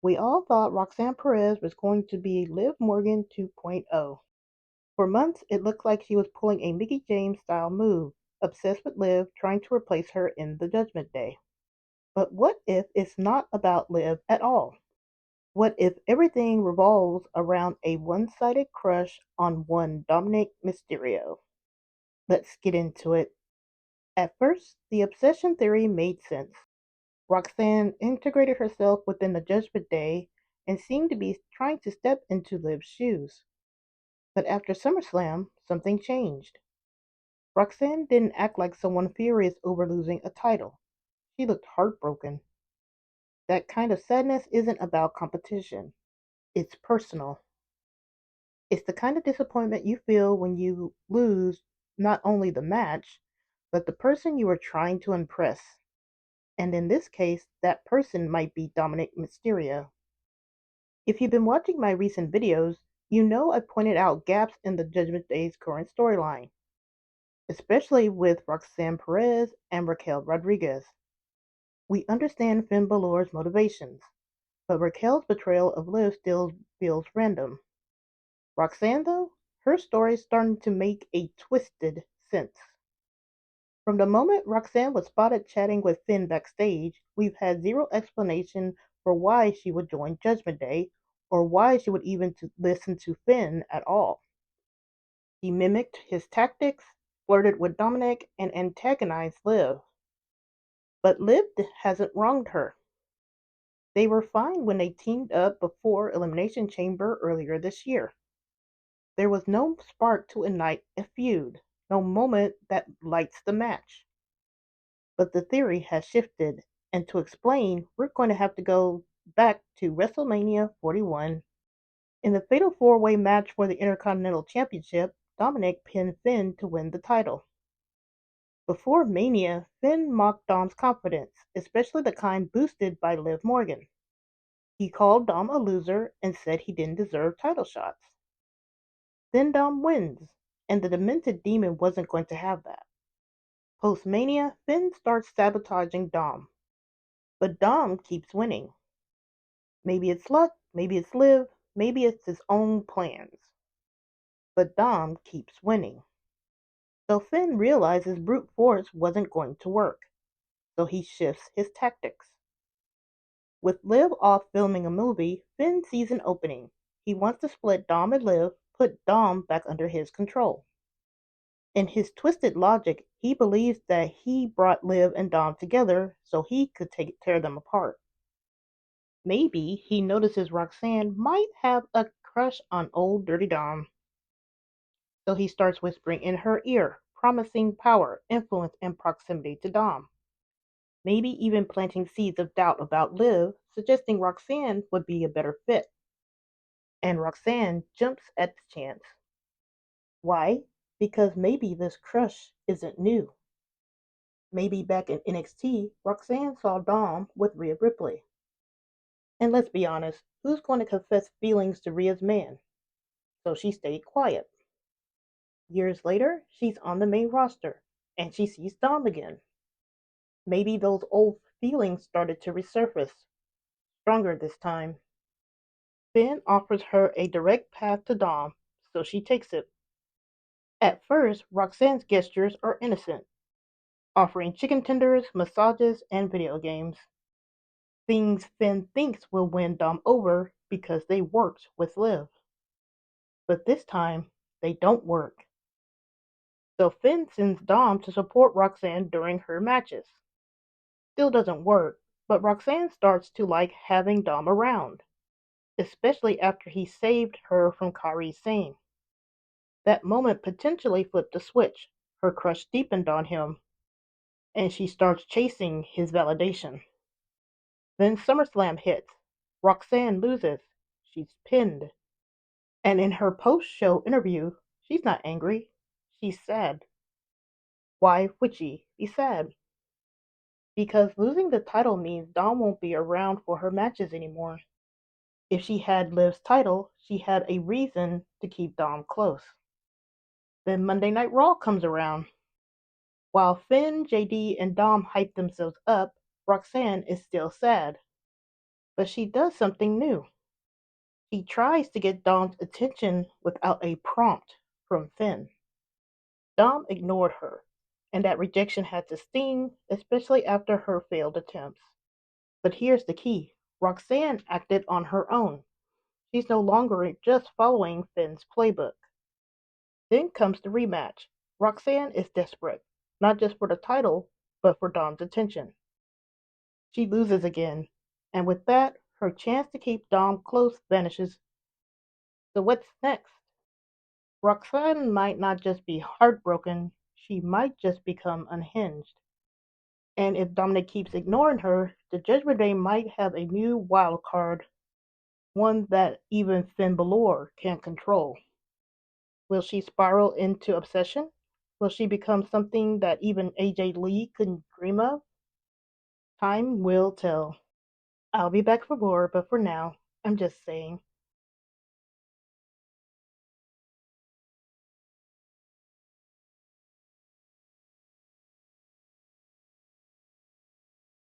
We all thought Roxanne Perez was going to be Liv Morgan 2.0. For months, it looked like she was pulling a Mickie James style move, obsessed with Liv, trying to replace her in the Judgment Day. But what if it's not about Liv at all? What if everything revolves around a one sided crush on one Dominik Mysterio? Let's get into it. At first, the obsession theory made sense. Roxanne integrated herself within the Judgment Day and seemed to be trying to step into Liv's shoes. But after SummerSlam, something changed. Roxanne didn't act like someone furious over losing a title. She looked heartbroken. That kind of sadness isn't about competition. It's personal. It's the kind of disappointment you feel when you lose not only the match, but the person you were trying to impress. And in this case, that person might be Dominik Mysterio. If you've been watching my recent videos, you know I pointed out gaps in the Judgment Day's current storyline, especially with Roxanne Perez and Raquel Rodriguez. We understand Finn Bálor's motivations, but Raquel's betrayal of Liv still feels random. Roxanne, though, her story's starting to make a twisted sense. From the moment Roxanne was spotted chatting with Finn backstage, we've had zero explanation for why she would join Judgment Day or why she would even listen to Finn at all. She mimicked his tactics, flirted with Dominik, and antagonized Liv. But Liv hasn't wronged her. They were fine when they teamed up before Elimination Chamber earlier this year. There was no spark to ignite a feud, no moment that lights the match. But the theory has shifted, and to explain, we're going to have to go back to WrestleMania 41. In the Fatal 4-Way match for the Intercontinental Championship, Dominik pinned Finn to win the title. Before Mania, Finn mocked Dom's confidence, especially the kind boosted by Liv Morgan. He called Dom a loser and said he didn't deserve title shots. Then Dom wins, and the demented demon wasn't going to have that. Post-Mania, Finn starts sabotaging Dom. But Dom keeps winning. Maybe it's luck, maybe it's Liv, maybe it's his own plans. But Dom keeps winning. So Finn realizes brute force wasn't going to work. So he shifts his tactics. With Liv off filming a movie, Finn sees an opening. He wants to split Dom and Liv, put Dom back under his control. In his twisted logic, he believes that he brought Liv and Dom together so he could tear them apart. Maybe he notices Roxanne might have a crush on old Dirty Dom. So he starts whispering in her ear, promising power, influence, and proximity to Dom. Maybe even planting seeds of doubt about Liv, suggesting Roxanne would be a better fit. And Roxanne jumps at the chance. Why? Because maybe this crush isn't new. Maybe back in NXT, Roxanne saw Dom with Rhea Ripley. And let's be honest, who's going to confess feelings to Rhea's man? So she stayed quiet. Years later, she's on the main roster, and she sees Dom again. Maybe those old feelings started to resurface, stronger this time. Finn offers her a direct path to Dom, so she takes it. At first, Roxanne's gestures are innocent, offering chicken tenders, massages, and video games. Things Finn thinks will win Dom over because they worked with Liv. But this time, they don't work. So Finn sends Dom to support Roxanne during her matches. Still doesn't work, but Roxanne starts to like having Dom around, especially after he saved her from Kairi Sane. That moment potentially flipped the switch. Her crush deepened on him, and she starts chasing his validation. Then SummerSlam hits. Roxanne loses. She's pinned. And in her post-show interview, she's not angry. She's sad. Why would she be sad? Because losing the title means Dom won't be around for her matches anymore. If she had Liv's title, she had a reason to keep Dom close. Then Monday Night Raw comes around. While Finn, JD, and Dom hype themselves up, Roxanne is still sad. But she does something new. She tries to get Dom's attention without a prompt from Finn. Dom ignored her, and that rejection had to sting, especially after her failed attempts. But here's the key: Roxanne acted on her own. She's no longer just following Finn's playbook. Then comes the rematch. Roxanne is desperate, not just for the title, but for Dom's attention. She loses again, and with that, her chance to keep Dom close vanishes. So what's next? Roxanne might not just be heartbroken, she might just become unhinged. And if Dominik keeps ignoring her, the Judgment Day might have a new wild card, one that even Finn Bálor can't control. Will she spiral into obsession? Will she become something that even AJ Lee couldn't dream of? Time will tell. I'll be back for more, but for now, I'm just saying,